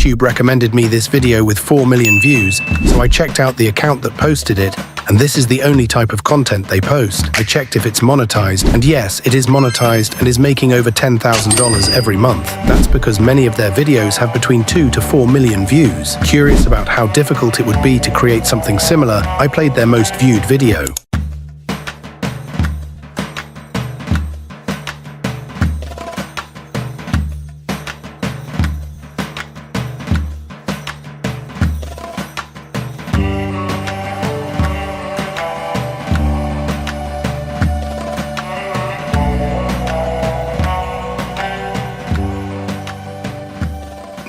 YouTube recommended me this video with 4 million views, so I checked out the account that posted it, and this is the only type of content they post. I checked if it's monetized, and yes, it is monetized and is making over $10,000 every month. That's because many of their videos have between 2 to 4 million views. Curious about how difficult it would be to create something similar, I played their most viewed video.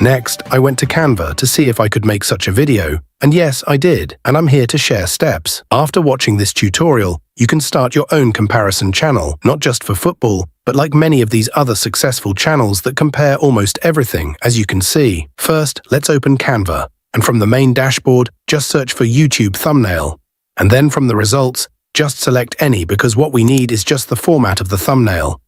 Next, I went to Canva to see if I could make such a video, and yes, I did, and I'm here to share steps. After watching this tutorial, you can start your own comparison channel, not just for football, but like many of these other successful channels that compare almost everything, as you can see. First, let's open Canva, and from the main dashboard, just search for YouTube thumbnail. And then from the results, just select any because what we need is just the format of the thumbnail.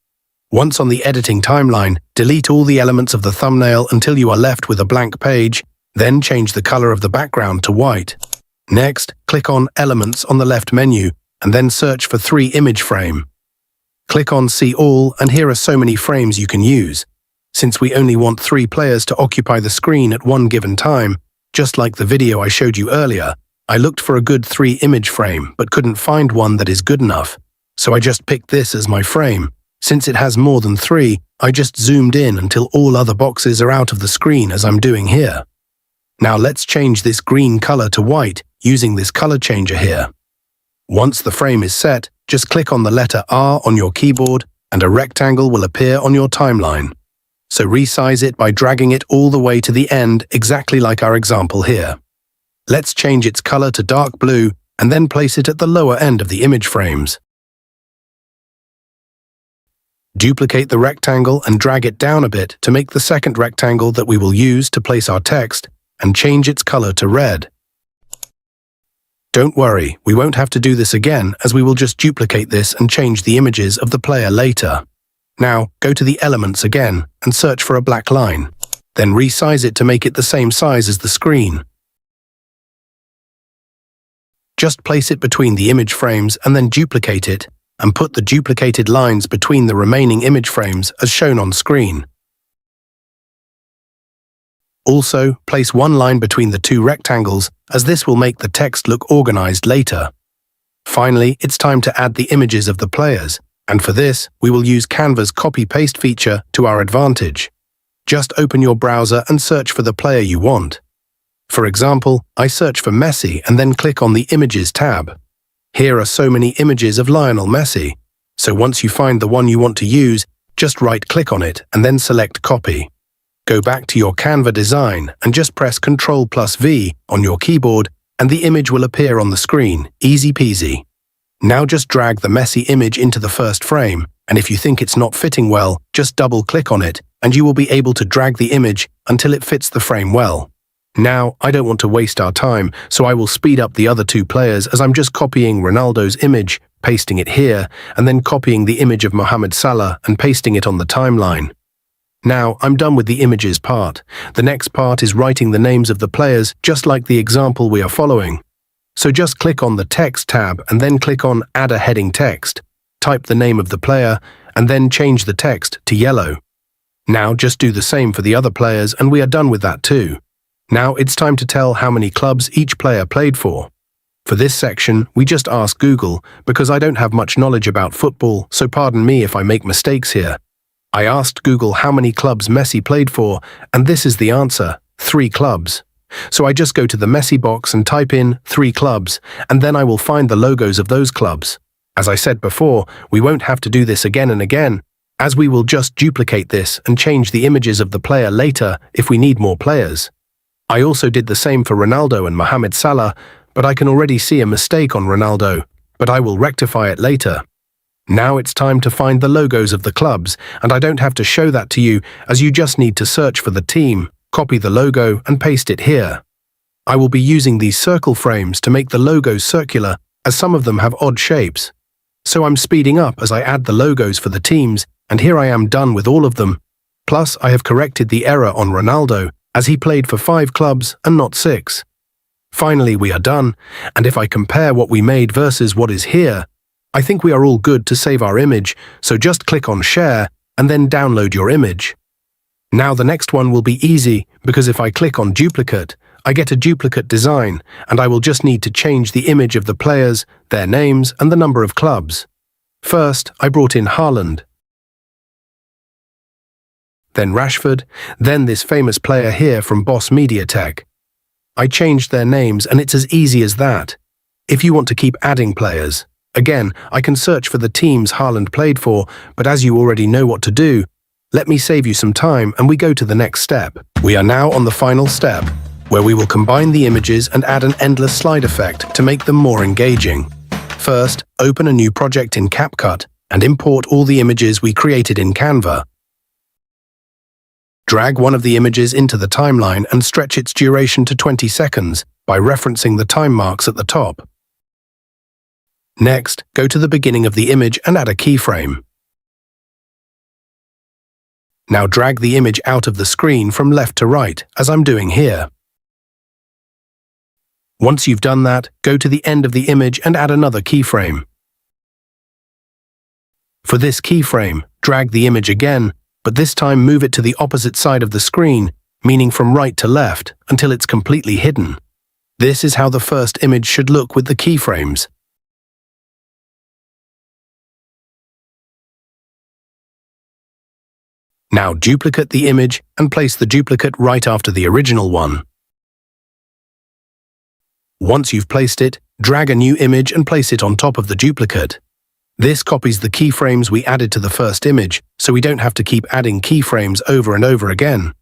Once on the editing timeline, delete all the elements of the thumbnail until you are left with a blank page, then change the color of the background to white. Next, click on Elements on the left menu, and then search for 3 image frame. Click on See All, and here are so many frames you can use. Since we only want 3 players to occupy the screen at one given time, just like the video I showed you earlier, I looked for a good 3 image frame, but couldn't find one that is good enough. So I just picked this as my frame. Since it has more than 3, I just zoomed in until all other boxes are out of the screen as I'm doing here. Now let's change this green color to white using this color changer here. Once the frame is set, just click on the letter R on your keyboard and a rectangle will appear on your timeline. So resize it by dragging it all the way to the end, exactly like our example here. Let's change its color to dark blue and then place it at the lower end of the image frames. Duplicate the rectangle and drag it down a bit to make the second rectangle that we will use to place our text, and change its color to red. Don't worry, we won't have to do this again as we will just duplicate this and change the images of the player later. Now, go to the Elements again and search for a black line. Then resize it to make it the same size as the screen. Just place it between the image frames and then duplicate it, and put the duplicated lines between the remaining image frames as shown on screen. Also, place one line between the 2 rectangles, as this will make the text look organized later. Finally, it's time to add the images of the players, and for this, we will use Canva's copy-paste feature to our advantage. Just open your browser and search for the player you want. For example, I search for Messi and then click on the Images tab. Here are so many images of Lionel Messi, so once you find the one you want to use, just right-click on it and then select Copy. Go back to your Canva design and just press Ctrl+V on your keyboard and the image will appear on the screen, easy peasy. Now just drag the Messi image into the first frame, and if you think it's not fitting well, just double-click on it and you will be able to drag the image until it fits the frame well. Now, I don't want to waste our time, so I will speed up the other 2 players as I'm just copying Ronaldo's image, pasting it here, and then copying the image of Mohamed Salah and pasting it on the timeline. Now, I'm done with the images part. The next part is writing the names of the players, just like the example we are following. So just click on the Text tab and then click on Add a heading text. Type the name of the player, and then change the text to yellow. Now just do the same for the other players and we are done with that too. Now it's time to tell how many clubs each player played for. For this section, we just ask Google because I don't have much knowledge about football, so pardon me if I make mistakes here. I asked Google how many clubs Messi played for, and this is the answer, 3 clubs. So I just go to the Messi box and type in 3 clubs, and then I will find the logos of those clubs. As I said before, we won't have to do this again and again, as we will just duplicate this and change the images of the player later if we need more players. I also did the same for Ronaldo and Mohamed Salah, but I can already see a mistake on Ronaldo, but I will rectify it later. Now it's time to find the logos of the clubs, and I don't have to show that to you as you just need to search for the team, copy the logo and paste it here. I will be using these circle frames to make the logos circular as some of them have odd shapes. So I'm speeding up as I add the logos for the teams, and here I am done with all of them. Plus I have corrected the error on Ronaldo, as he played for 5 clubs and not 6. Finally, we are done, and if I compare what we made versus what is here, I think we are all good to save our image, so just click on Share and then download your image. Now the next one will be easy, because if I click on Duplicate, I get a duplicate design, and I will just need to change the image of the players, their names, and the number of clubs. First, I brought in Haaland, then Rashford, then this famous player here from Boss Media Tech. I changed their names, and it's as easy as that. If you want to keep adding players, again, I can search for the teams Haaland played for, but as you already know what to do, let me save you some time and we go to the next step. We are now on the final step, where we will combine the images and add an endless slide effect to make them more engaging. First, open a new project in CapCut and import all the images we created in Canva. Drag one of the images into the timeline and stretch its duration to 20 seconds by referencing the time marks at the top. Next, go to the beginning of the image and add a keyframe. Now drag the image out of the screen from left to right, as I'm doing here. Once you've done that, go to the end of the image and add another keyframe. For this keyframe, drag the image again, but this time move it to the opposite side of the screen, meaning from right to left, until it's completely hidden. This is how the first image should look with the keyframes. Now duplicate the image and place the duplicate right after the original one. Once you've placed it, drag a new image and place it on top of the duplicate. This copies the keyframes we added to the first image, so we don't have to keep adding keyframes over and over again.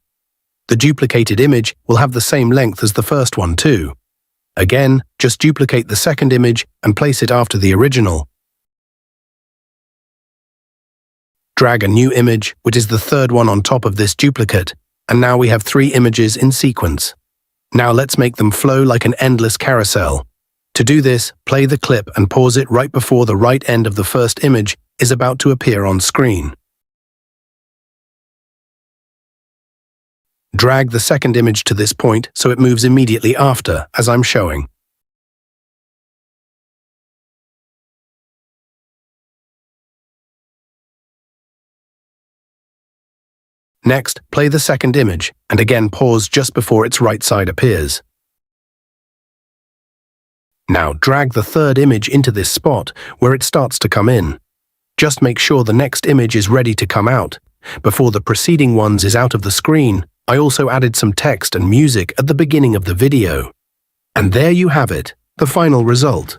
The duplicated image will have the same length as the first one too. Again, just duplicate the second image and place it after the original. Drag a new image, which is the third one on top of this duplicate, and now we have 3 images in sequence. Now let's make them flow like an endless carousel. To do this, play the clip and pause it right before the right end of the first image is about to appear on screen. Drag the second image to this point so it moves immediately after, as I'm showing. Next, play the second image, and again pause just before its right side appears. Now drag the third image into this spot where it starts to come in. Just make sure the next image is ready to come out. Before the preceding ones is out of the screen, I also added some text and music at the beginning of the video. And there you have it, the final result.